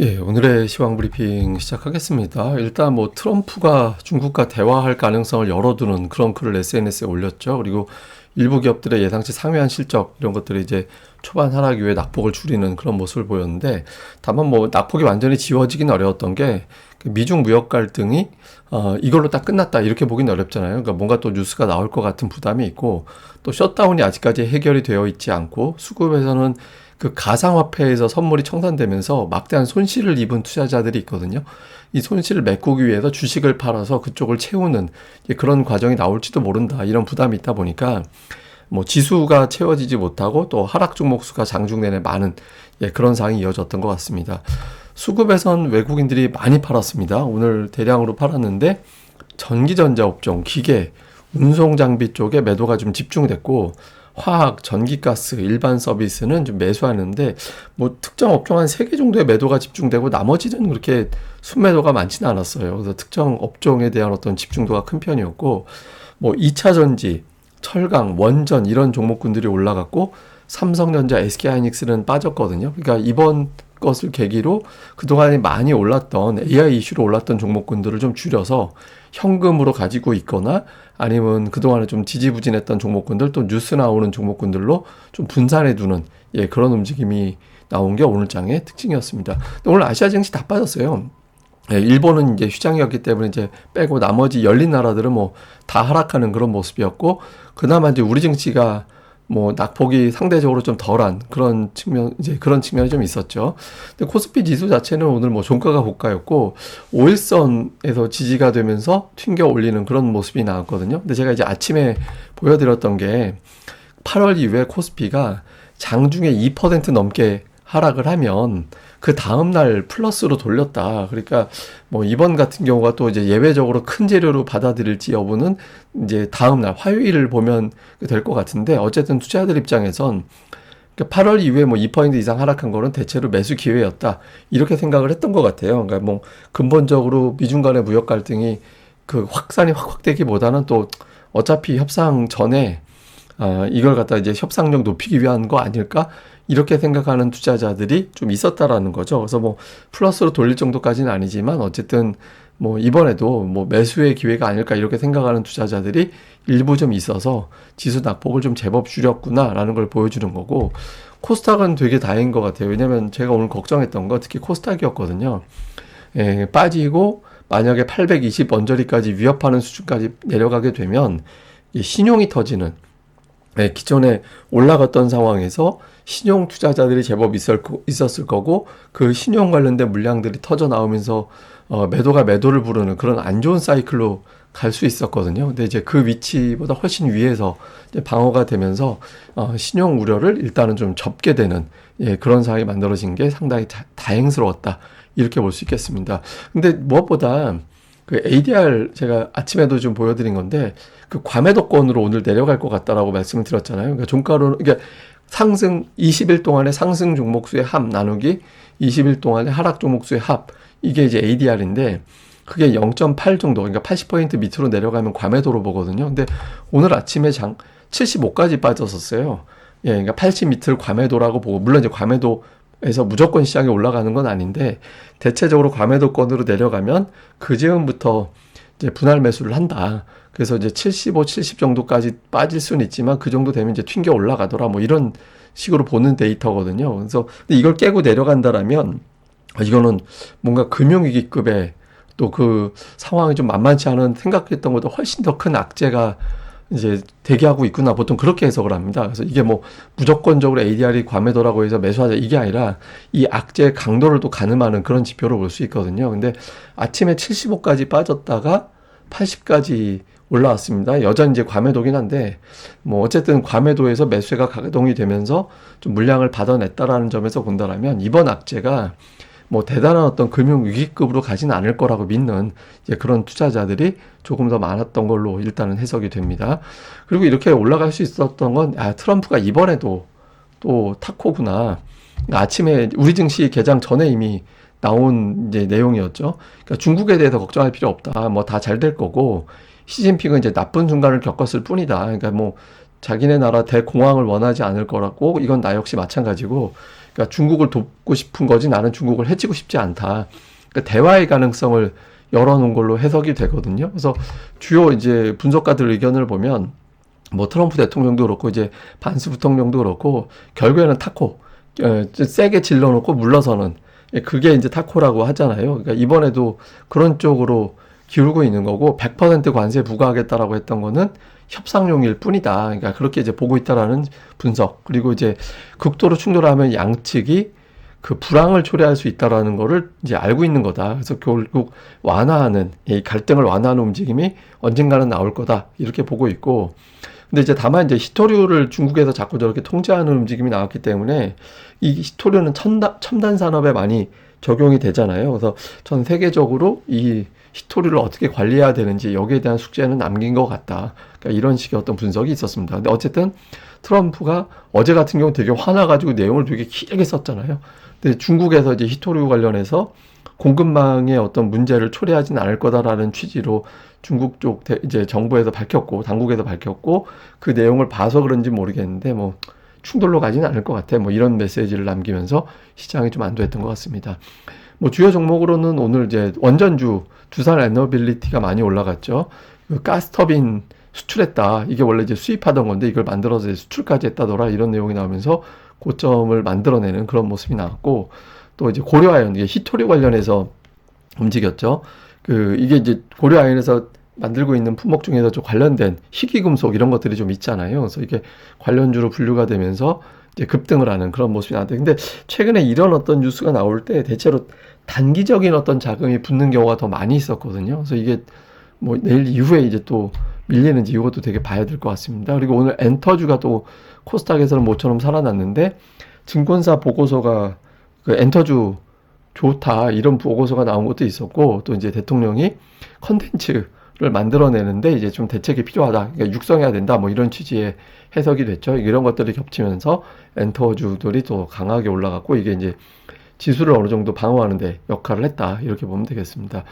예, 오늘의 시황 브리핑 시작하겠습니다. 일단 뭐 트럼프가 중국과 대화할 가능성을 열어두는 그런 글을 SNS에 올렸죠. 그리고 일부 기업들의 예상치 상회한 실적 이런 것들이 이제 초반 하락 이후에 낙폭을 줄이는 그런 모습을 보였는데, 다만 뭐 낙폭이 완전히 지워지긴 어려웠던 게 미중 무역 갈등이 이걸로 딱 끝났다 이렇게 보기는 어렵잖아요. 그러니까 뭔가 또 뉴스가 나올 것 같은 부담이 있고, 또 셧다운이 아직까지 해결이 되어 있지 않고 수급에서는 그 가상화폐에서 선물이 청산되면서 막대한 손실을 입은 투자자들이 있거든요. 이 손실을 메꾸기 위해서 주식을 팔아서 그쪽을 채우는 그런 과정이 나올지도 모른다. 이런 부담이 있다 보니까 뭐 지수가 채워지지 못하고 또 하락 종목 수가 장중 내내 많은 그런 상황이 이어졌던 것 같습니다. 수급에선 외국인들이 많이 팔았습니다. 오늘 대량으로 팔았는데 전기전자 업종, 기계, 운송 장비 쪽에 매도가 좀 집중됐고, 화학, 전기가스, 일반 서비스는 좀 매수하는데 뭐 특정 업종 한 3개 정도의 매도가 집중되고 나머지는 그렇게 순매도가 많지는 않았어요. 그래서 특정 업종에 대한 어떤 집중도가 큰 편이었고, 뭐 2차 전지, 철강, 원전 이런 종목군들이 올라갔고, 삼성전자, SK하이닉스는 빠졌거든요. 그러니까 이번 것을 계기로 그동안에 많이 올랐던 AI 이슈로 올랐던 종목군들을 좀 줄여서 현금으로 가지고 있거나, 아니면 그동안에 좀 지지부진했던 종목군들, 또 뉴스 나오는 종목군들로 좀 분산해 두는 그런 움직임이 나온 게 오늘 장의 특징이었습니다. 오늘 아시아 증시 다 빠졌어요. 일본은 이제 휴장이었기 때문에 이제 빼고 나머지 열린 나라들은 뭐 다 하락하는 그런 모습이었고, 그나마 이제 우리 증시가 뭐 낙폭이 상대적으로 좀 덜한 그런 측면, 이제 그런 측면이 좀 있었죠. 근데 코스피 지수 자체는 오늘 뭐 종가가 고가였고 5일선에서 지지가 되면서 튕겨 올리는 그런 모습이 나왔거든요. 근데 제가 이제 아침에 보여드렸던 게 8월 이후에 코스피가 장중에 2% 넘게 하락을 하면 그 다음날 플러스로 돌렸다. 그러니까 뭐 이번 같은 경우가 또 이제 예외적으로 큰 재료로 받아들일지 여부는 이제 다음날 화요일을 보면 될 것 같은데, 어쨌든 투자자들 입장에선 8월 이후에 뭐 2% 이상 하락한 거는 대체로 매수 기회였다. 이렇게 생각을 했던 것 같아요. 그러니까 뭐 근본적으로 미중 간의 무역 갈등이 그 확산이 확대기보다는 또 어차피 협상 전에 이걸 갖다 이제 협상력 높이기 위한 거 아닐까? 이렇게 생각하는 투자자들이 좀 있었다라는 거죠. 그래서 뭐 플러스로 돌릴 정도까지는 아니지만 어쨌든 뭐 이번에도 뭐 매수의 기회가 아닐까 이렇게 생각하는 투자자들이 일부 좀 있어서 지수 낙폭을 좀 제법 줄였구나라는 걸 보여주는 거고, 코스닥은 되게 다행인 것 같아요. 왜냐면 제가 오늘 걱정했던 거 특히 코스닥이었거든요. 빠지고 만약에 820 언저리까지 위협하는 수준까지 내려가게 되면 신용이 터지는, 기존에 올라갔던 상황에서 신용 투자자들이 제법 있었을 거고, 그 신용 관련된 물량들이 터져 나오면서 매도가 매도를 부르는 그런 안 좋은 사이클로 갈 수 있었거든요. 근데 이제 그 위치보다 훨씬 위에서 이제 방어가 되면서 신용 우려를 일단은 좀 접게 되는 그런 상황이 만들어진 게 상당히 다행스러웠다, 이렇게 볼 수 있겠습니다. 근데 무엇보다 그 ADR 제가 아침에도 좀 보여드린 건데, 그 과매도권으로 오늘 내려갈 것 같다라고 말씀을 드렸잖아요. 그러니까 종가로, 그러니까 상승 20일 동안의 상승 종목수의 합 나누기 20일 동안의 하락 종목수의 합, 이게 이제 ADR인데 그게 0.8 정도, 그러니까 80% 밑으로 내려가면 과매도로 보거든요. 근데 오늘 아침에 75까지 빠졌었어요. 그러니까 80 밑을 과매도라고 보고, 물론 이제 과매도에서 무조건 시장이 올라가는 건 아닌데 대체적으로 과매도권으로 내려가면 그 즈음부터 이제 분할 매수를 한다. 그래서 이제 75, 70 정도까지 빠질 수는 있지만 그 정도 되면 이제 튕겨 올라가더라. 뭐 이런 식으로 보는 데이터거든요. 그래서 이걸 깨고 내려간다라면 이거는 뭔가 금융위기급의 또 그 상황이 좀 만만치 않은, 생각했던 것보다 훨씬 더 큰 악재가 이제 대기하고 있구나, 보통 그렇게 해석을 합니다. 그래서 이게 뭐 무조건적으로 ADR이 과매도라고 해서 매수하자 이게 아니라 이 악재의 강도를 또 가늠하는 그런 지표로 볼 수 있거든요. 근데 아침에 75까지 빠졌다가 80까지 올라왔습니다. 여전히 이제 과매도긴 한데 뭐 어쨌든 과매도에서 매수가 가동이 되면서 좀 물량을 받아냈다라는 점에서 본다라면 이번 악재가 뭐 대단한 어떤 금융 위기급으로 가지는 않을 거라고 믿는 이제 그런 투자자들이 조금 더 많았던 걸로 일단은 해석이 됩니다. 그리고 이렇게 올라갈 수 있었던 건 트럼프가 이번에도 또 타코구나. 아침에 우리 증시 개장 전에 이미 나온 이제 내용이었죠. 그러니까 중국에 대해서 걱정할 필요 없다. 뭐 다 잘 될 거고, 시진핑은 이제 나쁜 순간을 겪었을 뿐이다. 그러니까 뭐 자기네 나라 대공황을 원하지 않을 거라고, 이건 나 역시 마찬가지고, 그러니까 중국을 돕고 싶은 거지 나는 중국을 해치고 싶지 않다. 그러니까 대화의 가능성을 열어놓은 걸로 해석이 되거든요. 그래서 주요 이제 분석가들 의견을 보면 뭐 트럼프 대통령도 그렇고 이제 반스 부통령도 그렇고 결국에는 타코 세게 질러놓고 물러서는 그게 이제 타코라고 하잖아요. 그러니까 이번에도 그런 쪽으로 기울고 있는 거고 100% 관세 부과하겠다라고 했던 거는 협상용일 뿐이다. 그러니까 그렇게 이제 보고 있다라는 분석. 그리고 이제 극도로 충돌하면 양측이 그 불황을 초래할 수 있다라는 거를 이제 알고 있는 거다. 그래서 결국 완화하는 이 갈등을 완화하는 움직임이 언젠가는 나올 거다. 이렇게 보고 있고. 근데 이제 다만 이제 히토류를 중국에서 자꾸 저렇게 통제하는 움직임이 나왔기 때문에 이 히토류는 첨단 산업에 많이 적용이 되잖아요. 그래서 전 세계적으로 이 히토류를 어떻게 관리해야 되는지 여기에 대한 숙제는 남긴 것 같다. 그러니까 이런 식의 어떤 분석이 있었습니다. 근데 어쨌든 트럼프가 어제 같은 경우 되게 화나가지고 내용을 되게 길게 썼잖아요. 근데 중국에서 이제 히토류 관련해서 공급망의 어떤 문제를 초래하진 않을 거다라는 취지로 중국 쪽 이제 정부에서 밝혔고 당국에서 밝혔고 그 내용을 봐서 그런지 모르겠는데 뭐 충돌로 가지는 않을 것 같아. 뭐 이런 메시지를 남기면서 시장이 좀 안도했던 것 같습니다. 뭐 주요 종목으로는 오늘 이제 원전주 두산 에너빌리티가 많이 올라갔죠. 그 가스터빈 수출했다. 이게 원래 이제 수입하던 건데 이걸 만들어서 수출까지 했다더라. 이런 내용이 나오면서 고점을 만들어내는 그런 모습이 나왔고 또 이제 고려아연 이게 히토류 관련해서 움직였죠. 이게 이제 고려아연에서 만들고 있는 품목 중에서 좀 관련된 희귀금속 이런 것들이 좀 있잖아요. 그래서 이게 관련주로 분류가 되면서 이제 급등을 하는 그런 모습이 나왔는데 근데 최근에 이런 어떤 뉴스가 나올 때 대체로 단기적인 어떤 자금이 붙는 경우가 더 많이 있었거든요. 그래서 이게 뭐 내일 이후에 이제 또 밀리는지 이것도 되게 봐야 될 것 같습니다. 그리고 오늘 엔터주가 또 코스닥에서는 모처럼 살아났는데 증권사 보고서가 그 엔터주 좋다 이런 보고서가 나온 것도 있었고 또 이제 대통령이 컨텐츠를 만들어내는데 이제 좀 대책이 필요하다. 그러니까 육성해야 된다. 뭐 이런 취지의 해석이 됐죠. 이런 것들이 겹치면서 엔터주들이 또 강하게 올라갔고 이게 이제 지수를 어느 정도 방어하는 데 역할을 했다. 이렇게 보면 되겠습니다.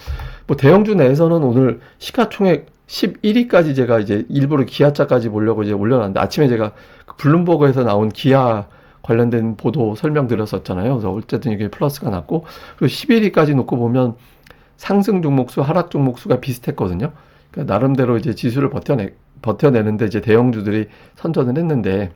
뭐 대형주 내에서는 오늘 시가총액 11위까지 제가 이제 일부러 기아차까지 보려고 이제 올려놨는데 아침에 제가 그 블룸버그에서 나온 기아 관련된 보도 설명드렸었잖아요. 그래서 어쨌든 이게 플러스가 났고 그리고 11위까지 놓고 보면 상승 종목수, 하락 종목수가 비슷했거든요. 그러니까 나름대로 이제 지수를 버텨내는데 이제 대형주들이 선전을 했는데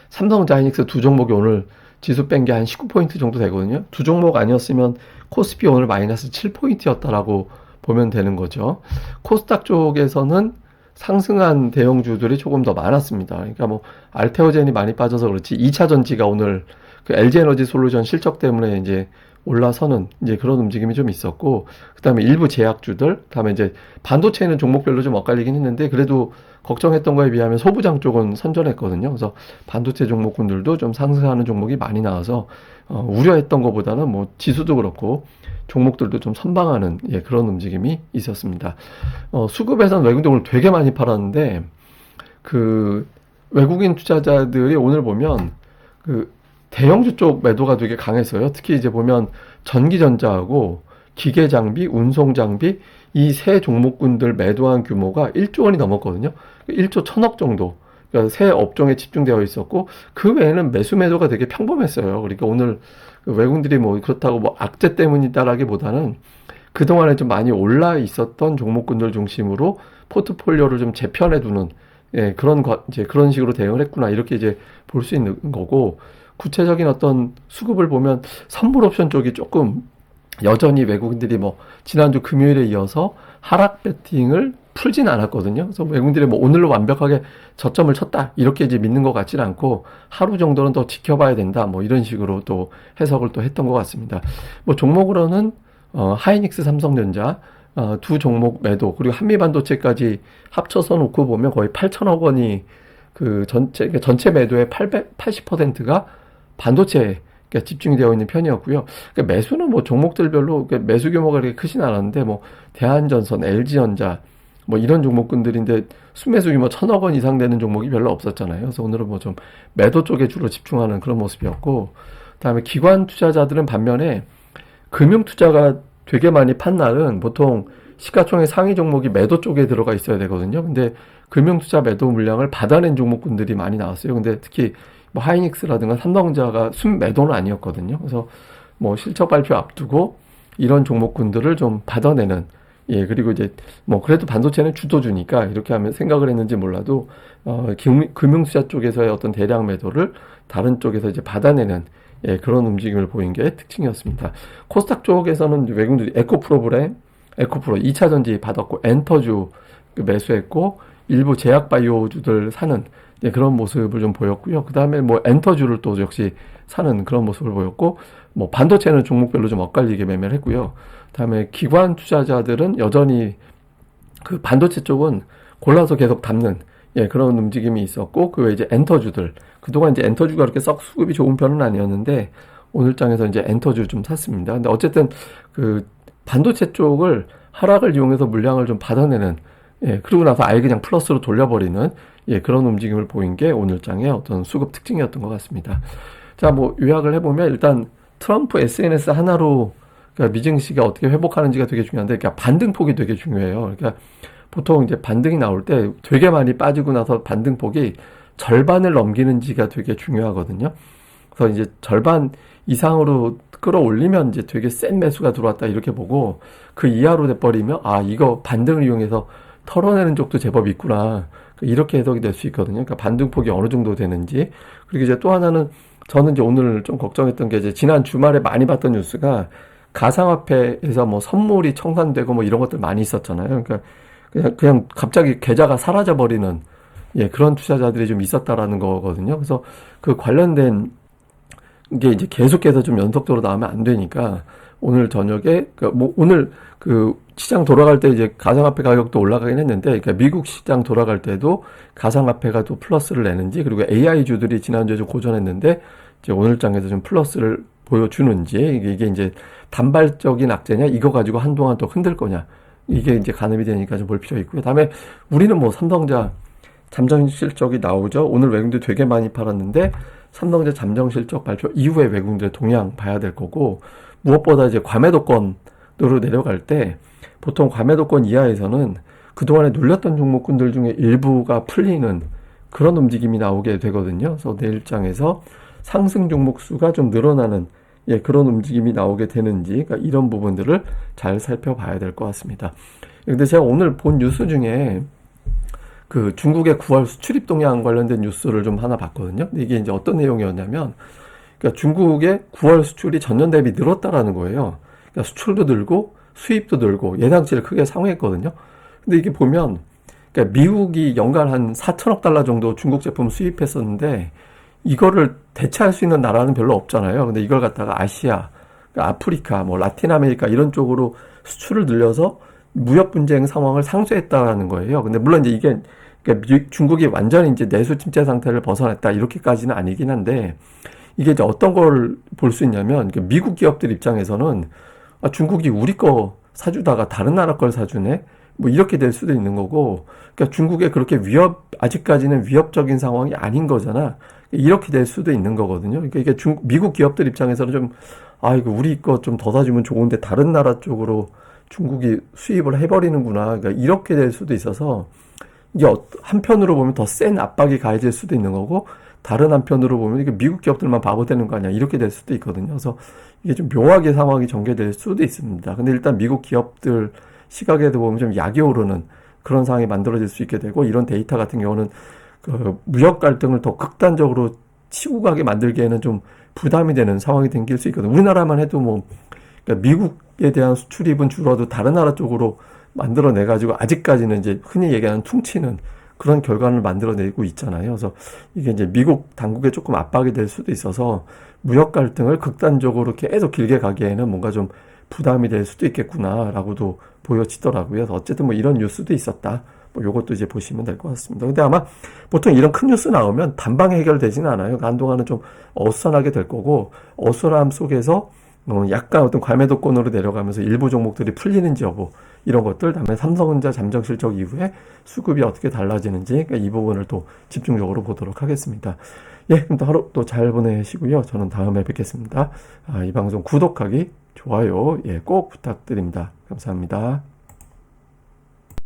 삼성전자 하이닉스 두 종목이 오늘 지수 뺀 게 한 19포인트 정도 되거든요. 두 종목 아니었으면 코스피 오늘 마이너스 7포인트였다라고 보면 되는 거죠. 코스닥 쪽에서는 상승한 대형주들이 조금 더 많았습니다. 그러니까 뭐 알테오젠이 많이 빠져서 그렇지 2차 전지가 오늘 그 LG에너지 솔루션 실적 때문에 이제 올라서는 이제 그런 움직임이 좀 있었고 그다음에 일부 제약주들 그다음에 이제 반도체는 종목별로 좀 엇갈리긴 했는데 그래도 걱정했던 거에 비하면 소부장 쪽은 선전했거든요. 그래서 반도체 종목군들도 좀 상승하는 종목이 많이 나와서 우려했던 것보다는 뭐 지수도 그렇고 종목들도 좀 선방하는 그런 움직임이 있었습니다. 수급에서는 외국인들 오늘 되게 많이 팔았는데 그 외국인 투자자들이 오늘 보면 그 대형주 쪽 매도가 되게 강했어요. 특히 이제 보면 전기전자하고 기계장비, 운송장비 이 세 종목군들 매도한 규모가 1조 원이 넘었거든요. 1조 1000억 정도. 그러니까 세 업종에 집중되어 있었고 그 외에는 매수 매도가 되게 평범했어요. 그러니까 오늘 외국인들이 뭐 그렇다고 뭐 악재 때문이다라기보다는 그동안에 좀 많이 올라 있었던 종목군들 중심으로 포트폴리오를 좀 재편해 두는 이제 그런 식으로 대응을 했구나. 이렇게 이제 볼 수 있는 거고 구체적인 어떤 수급을 보면 선물 옵션 쪽이 조금 여전히 외국인들이 뭐 지난주 금요일에 이어서 하락 배팅을 풀진 않았거든요. 그래서 외국인들이 뭐 오늘로 완벽하게 저점을 쳤다 이렇게 이제 믿는 것 같지는 않고 하루 정도는 더 지켜봐야 된다 뭐 이런 식으로 또 해석을 또 했던 것 같습니다. 뭐 종목으로는 하이닉스, 삼성전자 두 종목 매도 그리고 한미반도체까지 합쳐서 놓고 보면 거의 8천억 원이 그 전체 매도의 80%가 반도체에 집중이 되어 있는 편이었고요. 그러니까 매수는 뭐 종목들별로 매수 규모가 그렇게 크진 않았는데 뭐 대한전선, LG전자 뭐 이런 종목군들인데 순매수 규모 1000억 원 이상 되는 종목이 별로 없었잖아요. 그래서 오늘은 뭐 좀 매도 쪽에 주로 집중하는 그런 모습이었고 그다음에 기관 투자자들은 반면에 금융 투자가 되게 많이 판 날은 보통 시가총액 상위 종목이 매도 쪽에 들어가 있어야 되거든요. 근데 금융 투자 매도 물량을 받아낸 종목군들이 많이 나왔어요. 근데 특히 뭐 하이닉스라든가 삼성전자가 순매도는 아니었거든요. 그래서 뭐 실적 발표 앞두고 이런 종목군들을 좀 받아내는, 예, 그리고 이제 뭐 그래도 반도체는 주도주니까 이렇게 하면 생각을 했는지 몰라도 금융투자 쪽에서의 어떤 대량 매도를 다른 쪽에서 이제 받아내는, 예, 그런 움직임을 보인 게 특징이었습니다. 코스닥 쪽에서는 외국인들이 에코프로 2차전지 받았고 엔터주 매수했고 일부 제약바이오주들 사는, 예, 그런 모습을 좀 보였고요. 그 다음에 뭐 엔터주를 또 역시 사는 그런 모습을 보였고, 뭐 반도체는 종목별로 좀 엇갈리게 매매를 했고요. 그다음에 기관 투자자들은 여전히 그 반도체 쪽은 골라서 계속 담는, 예, 그런 움직임이 있었고, 그 외에 이제 엔터주들, 그동안 이제 엔터주가 그렇게 썩 수급이 좋은 편은 아니었는데 오늘 장에서 이제 엔터주 좀 샀습니다. 근데 어쨌든 그 반도체 쪽을 하락을 이용해서 물량을 좀 받아내는, 예, 그러고 나서 아예 그냥 플러스로 돌려버리는, 예, 그런 움직임을 보인 게 오늘 장의 어떤 수급 특징이었던 것 같습니다. 자, 뭐 요약을 해보면 일단 트럼프 SNS 하나로 그러니까 미증시가 어떻게 회복하는지가 되게 중요한데, 그러니까 반등폭이 되게 중요해요. 그러니까 보통 이제 반등이 나올 때 되게 많이 빠지고 나서 반등폭이 절반을 넘기는지가 되게 중요하거든요. 그래서 이제 절반 이상으로 끌어올리면 이제 되게 센 매수가 들어왔다 이렇게 보고, 그 이하로 돼버리면 아, 이거 반등을 이용해서 털어내는 쪽도 제법 있구나, 이렇게 해석이 될 수 있거든요. 그러니까 반등폭이 어느 정도 되는지. 그리고 이제 또 하나는 저는 이제 오늘 좀 걱정했던 게, 이제 지난 주말에 많이 봤던 뉴스가 가상화폐에서 뭐 선물이 청산되고 뭐 이런 것들 많이 있었잖아요. 그러니까 그냥 갑자기 계좌가 사라져 버리는, 예, 그런 투자자들이 좀 있었다라는 거거든요. 그래서 그 관련된 게 이제 계속해서 좀 연속적으로 나오면 안 되니까 오늘 저녁에 뭐 오늘 그 시장 돌아갈 때 이제 가상화폐 가격도 올라가긴 했는데, 그러니까 미국 시장 돌아갈 때도 가상화폐가 또 플러스를 내는지, 그리고 AI주들이 지난주에 좀 고전했는데 이제 오늘 장에서 좀 플러스를 보여주는지, 이게 이제 단발적인 악재냐, 이거 가지고 한동안 또 흔들 거냐, 이게 이제 가늠이 되니까 좀 볼 필요 있고요. 다음에 우리는 뭐 삼성전자 잠정 실적이 나오죠. 오늘 외국인들 되게 많이 팔았는데 삼성전자 잠정 실적 발표 이후에 외국인들의 동향 봐야 될 거고, 무엇보다 이제 과매도권으로 내려갈 때 보통 과매도권 이하에서는 그동안에 눌렸던 종목군들 중에 일부가 풀리는 그런 움직임이 나오게 되거든요. 그래서 내일장에서 상승 종목 수가 좀 늘어나는, 예, 그런 움직임이 나오게 되는지, 그러니까 이런 부분들을 잘 살펴봐야 될 것 같습니다. 근데 제가 오늘 본 뉴스 중에 그 중국의 9월 수출입 동향 관련된 뉴스를 좀 하나 봤거든요. 근데 이게 이제 어떤 내용이었냐면, 그러니까 중국의 9월 수출이 전년 대비 늘었다라는 거예요. 그러니까 수출도 늘고 수입도 늘고 예상치를 크게 상회했거든요. 근데 이게 보면, 그러니까 미국이 연간 한 4천억 달러 정도 중국 제품 수입했었는데 이거를 대체할 수 있는 나라는 별로 없잖아요. 근데 이걸 갖다가 아시아, 그러니까 아프리카, 뭐 라틴 아메리카 이런 쪽으로 수출을 늘려서 무역 분쟁 상황을 상쇄했다라는 거예요. 근데 물론 이제 이게 그러니까 중국이 완전히 이제 내수 침체 상태를 벗어났다 이렇게까지는 아니긴 한데, 이게 이제 어떤 걸 볼 수 있냐면, 그러니까 미국 기업들 입장에서는 아, 중국이 우리 거 사주다가 다른 나라 걸 사주네, 뭐 이렇게 될 수도 있는 거고, 그러니까 중국에 그렇게 아직까지는 위협적인 상황이 아닌 거잖아. 이렇게 될 수도 있는 거거든요. 그러니까 이게 미국 기업들 입장에서는 좀, 아, 이거 우리 거 좀 더 사주면 좋은데 다른 나라 쪽으로 중국이 수입을 해버리는구나, 그러니까 이렇게 될 수도 있어서, 이게 한편으로 보면 더 센 압박이 가해질 수도 있는 거고, 다른 한편으로 보면 이게 미국 기업들만 바보 되는 거 아니야, 이렇게 될 수도 있거든요. 그래서 이게 좀 묘하게 상황이 전개될 수도 있습니다. 근데 일단 미국 기업들 시각에도 보면 좀 약이 오르는 그런 상황이 만들어질 수 있게 되고, 이런 데이터 같은 경우는 그 무역 갈등을 더 극단적으로 치고 가게 만들기에는 좀 부담이 되는 상황이 생길 수 있거든요. 우리나라만 해도 뭐, 그러니까 미국에 대한 수출입은 줄어도 다른 나라 쪽으로 만들어내가지고 아직까지는 이제 흔히 얘기하는 퉁치는 그런 결과를 만들어내고 있잖아요. 그래서 이게 이제 미국 당국에 조금 압박이 될 수도 있어서 무역 갈등을 극단적으로 계속 길게 가기에는 뭔가 좀 부담이 될 수도 있겠구나라고도 보여지더라고요. 그래서 어쨌든 뭐 이런 뉴스도 있었다, 뭐 요것도 이제 보시면 될 것 같습니다. 근데 아마 보통 이런 큰 뉴스 나오면 단방에 해결되지는 않아요. 한동안은 좀 어수선하게 될 거고, 어수선함 속에서 약간 어떤 과매도권으로 내려가면서 일부 종목들이 풀리는지 여부, 이런 것들, 다음에 삼성전자 잠정 실적 이후에 수급이 어떻게 달라지는지, 그러니까 이 부분을 또 집중적으로 보도록 하겠습니다. 예, 그럼 또 하루 또 잘 보내시고요. 저는 다음에 뵙겠습니다. 이 방송 구독하기, 좋아요, 예, 꼭 부탁드립니다. 감사합니다.